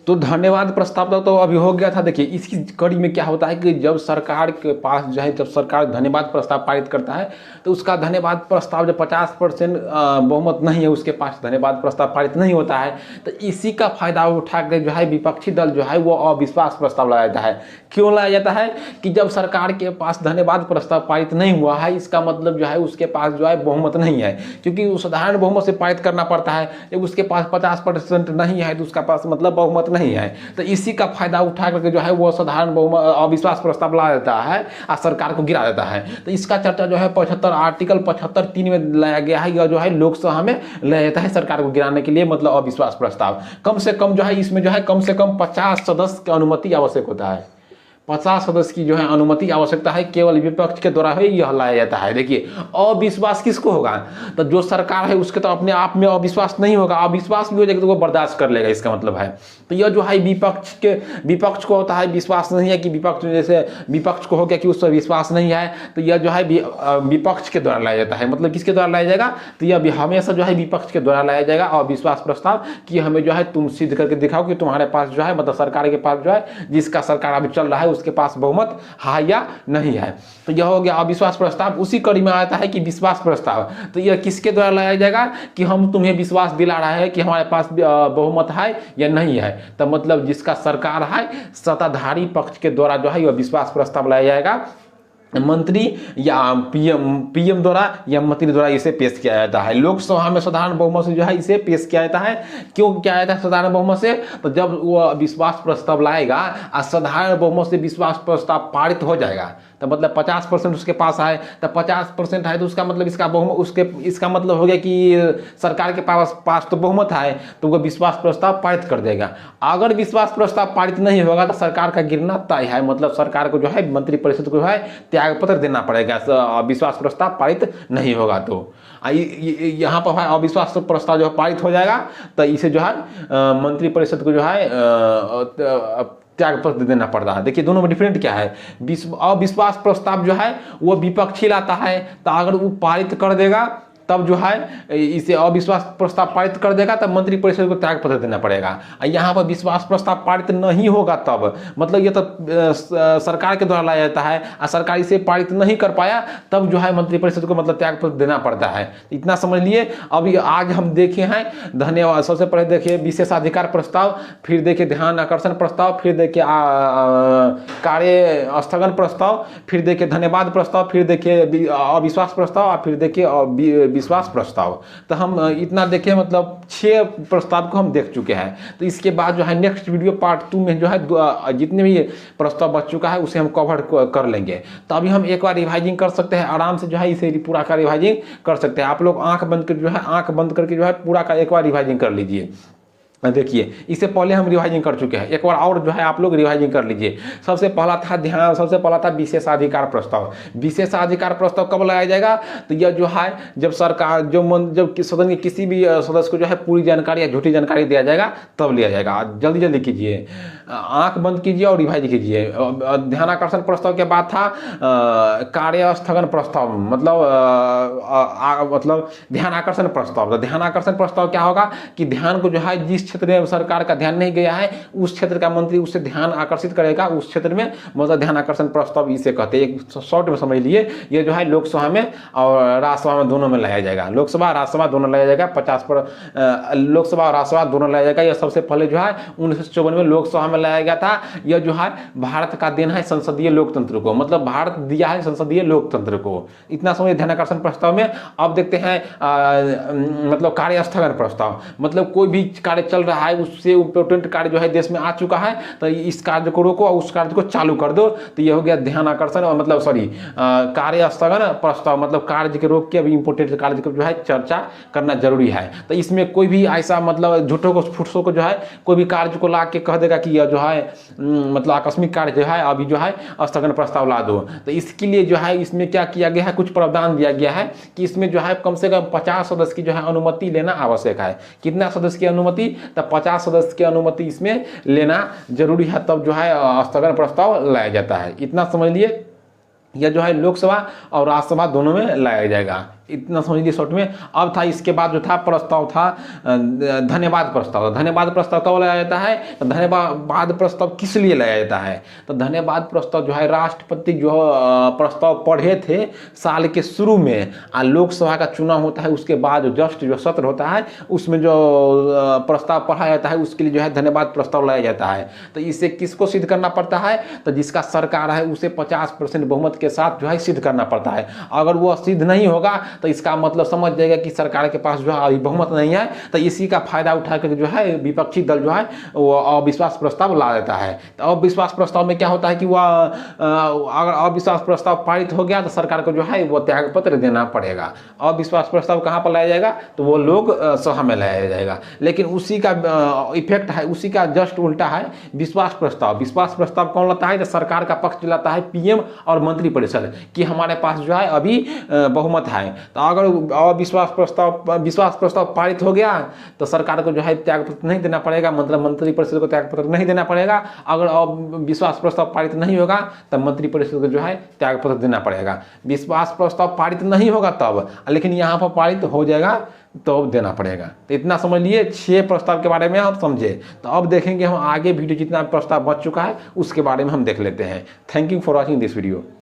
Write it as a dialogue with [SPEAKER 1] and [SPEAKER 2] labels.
[SPEAKER 1] तो धन्यवाद प्रस्ताव तो अभी हो गया था। देखिए इसकी कड़ी में क्या होता है कि जब सरकार के पास जो है, जब सरकार धन्यवाद प्रस्ताव पारित करता है तो उसका धन्यवाद प्रस्ताव जब 50% बहुमत नहीं है, उसके पास धन्यवाद प्रस्ताव पारित नहीं होता है, तो इसी का फायदा उठा के जो है विपक्षी दल जो है वो अविश्वास प्रस्ताव लाया जाता है। क्यों लाया जाता है कि जब सरकार के पास धन्यवाद प्रस्ताव पारित नहीं हुआ है, इसका मतलब जो है उसके पास जो है बहुमत नहीं है, क्योंकि वो साधारण बहुमत से पारित करना पड़ता है। जब उसके पास 50% नहीं है तो उसका पास मतलब बहुमत नहीं है, तो इसी का फायदा उठा करके जो है वो साधारण बहुमत अविश्वास प्रस्ताव ला देता है और सरकार को गिरा देता है। तो इसका चर्चा जो है 75 आर्टिकल 75(3) में लाया गया है, या जो है लोकसभा में लाया जाता है सरकार को गिराने के लिए, मतलब अविश्वास प्रस्ताव। कम से कम जो है इसमें जो है कम से कम 50 सदस्य की अनुमति आवश्यक होता है। 50 सदस्य की जो है अनुमति आवश्यकता है, केवल विपक्ष के द्वारा ही यह लाया जाता है। देखिए अविश्वास किसको होगा, तो जो सरकार है उसके तो अपने आप में अविश्वास नहीं होगा, अविश्वास भी हो जाएगा तो वो बर्दाश्त कर लेगा, इसका मतलब है। तो यह जो है विपक्ष को होता है विश्वास नहीं है कि विपक्ष, जैसे विपक्ष को हो गया कि उस पर विश्वास नहीं है, तो यह जो है विपक्ष के द्वारा लाया जाता है। मतलब किसके द्वारा लाया जाएगा, तो यह हमेशा जो है विपक्ष के द्वारा लाया जाएगा अविश्वास प्रस्ताव, कि हमें जो है तुम सिद्ध करके दिखाओ कि तुम्हारे पास जो है, मतलब सरकार के पास जो है, जिसका सरकार अभी चल रहा है उसके पास बहुमत है या नहीं है। तो यह हो गया अविश्वास प्रस्ताव। उसी कड़ी में आता है कि विश्वास प्रस्ताव, तो यह किसके द्वारा लाया जाएगा कि हम तुम्हें विश्वास दिला रहे हैं कि हमारे पास बहुमत है या नहीं है। तो मतलब जिसका सरकार है, सत्ताधारी पक्ष के द्वारा जो है यह विश्वास प्रस्ताव लाया जाएगा, मंत्री या पीएम द्वारा या मंत्री द्वारा इसे पेश किया जाता है। लोकसभा में साधारण बहुमत से जो है इसे पेश किया जाता है। क्यों किया जाता है साधारण बहुमत से, तो जब वो विश्वास प्रस्ताव लाएगा और साधारण बहुमत से विश्वास प्रस्ताव पारित हो जाएगा, तो मतलब 50% उसके पास है, तो 50% है तो उसका मतलब इसका मतलब हो गया कि सरकार के पास तो बहुमत है, तो वो विश्वास प्रस्ताव पारित कर देगा। अगर विश्वास प्रस्ताव पारित नहीं होगा तो सरकार का गिरना तय है, मतलब सरकार को जो है मंत्रिपरिषद को जो है त्यागपत्र देना पड़ेगा, विश्वास प्रस्ताव पारित नहीं होगा। तो यहाँ पर अविश्वास प्रस्ताव जो पारित हो जाएगा तो इसे जो है मंत्रिपरिषद को जो है त्यागपत्र देना पड़ता है। देखिए दोनों में डिफरेंट क्या है, अविश्वास प्रस्ताव जो है वो विपक्षी लाता है, तो अगर वो पारित कर देगा तब जो है इसे अविश्वास प्रस्ताव पारित कर देगा, तब मंत्रिपरिषद को त्यागपत्र देना पड़ेगा। यहाँ पर विश्वास प्रस्ताव पारित नहीं होगा तब मतलब ये तो सरकार के द्वारा लाया जाता है और सरकार इसे पारित नहीं कर पाया, तब जो है मंत्रिपरिषद को मतलब त्यागपत्र देना पड़ता है। इतना समझ लिए। अभी आज हम देखे हैं धन्यवाद, सबसे पहले देखिए विशेषाधिकार प्रस्ताव, फिर देखिए ध्यान आकर्षण प्रस्ताव, फिर देखिए कार्य स्थगन प्रस्ताव, फिर देखिए धन्यवाद प्रस्ताव, फिर देखिए अविश्वास प्रस्ताव और फिर देखिए विश्वास प्रस्ताव। तो हम इतना देखे, मतलब 6 प्रस्ताव को हम देख चुके हैं। तो इसके बाद जो है नेक्स्ट वीडियो पार्ट 2 में जो है जितने भी प्रस्ताव बच चुका है उसे हम कवर कर लेंगे। तो अभी हम एक बार रिवाइजिंग कर सकते हैं आराम से, जो है इसे पूरा का रिवाइजिंग कर सकते हैं। आप लोग आंख बंद करके जो है पूरा का एक बार रिवाइजिंग कर लीजिए। देखिए इससे पहले हम रिवाइजिंग कर चुके हैं, एक बार और जो है आप लोग रिवाइजिंग कर लीजिए। सबसे पहला था विशेषाधिकार प्रस्ताव। विशेषाधिकार प्रस्ताव कब लाया जाएगा, तो यह जो है जब सरकार जब सदन के किसी भी सदस्य को जो है पूरी जानकारी या झूठी जानकारी दिया जाएगा तब लिया जाएगा। जल्दी कीजिए, आंख बंद कीजिए और रिवाइज कीजिए। ध्यान आकर्षण प्रस्ताव के बाद था कार्य स्थगन प्रस्ताव, मतलब ध्यान आकर्षण प्रस्ताव। तो ध्यान आकर्षण प्रस्ताव क्या होगा कि ध्यान को जो है जिस क्षेत्र में सरकार का ध्यान नहीं गया है उस क्षेत्र का मंत्री उससे ध्यान आकर्षित करेगा, उस क्षेत्र में मतलब ध्यान आकर्षण प्रस्ताव इसे कहते हैं। एक शॉर्ट में समझ लिए, ये जो है लोकसभा में और राज्यसभा में दोनों में लाया जाएगा। लोकसभा राज्यसभा दोनों लाया जाएगा। 50 लोकसभा और राज्यसभा दोनों लाया जाएगा। यह सबसे पहले जो है 1954 में लोकसभा में लाया गया था। यह जो है भारत का देन है संसदीय लोकतंत्र को, मतलब भारत दिया है संसदीय लोकतंत्र को। इतना समझ ध्यान आकर्षण प्रस्ताव में। अब देखते हैं मतलब कार्य स्थगन प्रस्ताव, मतलब कोई भी कार्य चल रहा है उससे इम्पोर्टेंट कार्य जो है देश में आ चुका है तो इस कार्य को रोको और उस कार्य को चालू कर दो। तो ये हो गया ध्यान आकर्षण मतलब कार्य स्थगन प्रस्ताव, मतलब कार्य के रोक के अभी इम्पोर्टेंट कार्य को जो है चर्चा करना जरूरी है। तो इसमें कोई भी ऐसा मतलब झूठों को फुटसों को जो है कोई भी कार्य को ला के कह देगा कि यह जो है मतलब आकस्मिक कार्य जो है अभी जो है स्थगन प्रस्ताव ला दो। तो इसके लिए जो है इसमें क्या किया गया है, कुछ प्रावधान दिया गया है कि इसमें जो है कम से कम 50 सदस्य की जो है अनुमति लेना आवश्यक है। कितना सदस्य की अनुमति, तो 50 सदस्य की अनुमति इसमें लेना जरूरी है, तब जो है स्थगन प्रस्ताव लाया जाता है। इतना समझ लिए। यह जो है लोकसभा और राज्यसभा दोनों में लाया जाएगा। इतना समझ लीजिए शॉर्ट में। अब था इसके बाद जो था प्रस्ताव था धन्यवाद प्रस्ताव। धन्यवाद प्रस्ताव कब लाया जाता है? तो धन्यवाद प्रस्ताव किस लिए लाया जाता है? तो धन्यवाद प्रस्ताव जो है राष्ट्रपति जो प्रस्ताव पढ़े थे साल के शुरू में, लोकसभा का चुनाव होता है उसके बाद जस्ट जो सत्र होता है उसमें जो प्रस्ताव पढ़ा जाता है उसके लिए जो है धन्यवाद प्रस्ताव लाया जाता है। तो इसे किसको सिद्ध करना पड़ता है? तो जिसका सरकार है उसे 50% बहुमत के साथ जो है सिद्ध करना पड़ता है। अगर वो सिद्ध नहीं होगा तो इसका मतलब समझ जाएगा कि सरकार के पास जो है अभी बहुमत नहीं है। तो इसी का फायदा उठाकर जो है विपक्षी दल जो है वो अविश्वास प्रस्ताव ला देता है। तो अविश्वास प्रस्ताव में क्या होता है कि वह अगर अविश्वास प्रस्ताव पारित हो गया तो सरकार को जो है वो त्यागपत्र देना पड़ेगा। अविश्वास प्रस्ताव कहाँ पर लाया जाएगा? तो वो लोग सभा में लाया जाएगा। लेकिन उसी का इफेक्ट है, उसी का जस्ट उल्टा है विश्वास प्रस्ताव। विश्वास प्रस्ताव कौन लाता है? तो सरकार का पक्ष दिलाता है पीएम और मंत्रिपरिषद कि हमारे पास जो है अभी बहुमत है। तो अगर विश्वास प्रस्ताव पारित हो गया तो सरकार को जो है त्यागपत्र नहीं देना पड़ेगा, मतलब मंत्रिपरिषद को त्यागपत्र नहीं देना पड़ेगा। अगर विश्वास प्रस्ताव पारित नहीं होगा तब मंत्रिपरिषद को जो है त्यागपत्र देना पड़ेगा। विश्वास प्रस्ताव पारित नहीं होगा तब, लेकिन यहाँ पर पारित हो जाएगा तो देना पड़ेगा। तो इतना समझ लिए 6 प्रस्ताव के बारे में आप समझे। तो अब देखेंगे हम आगे वीडियो जितना प्रस्ताव बच चुका है उसके बारे में हम देख लेते हैं। Thank you for watching this video.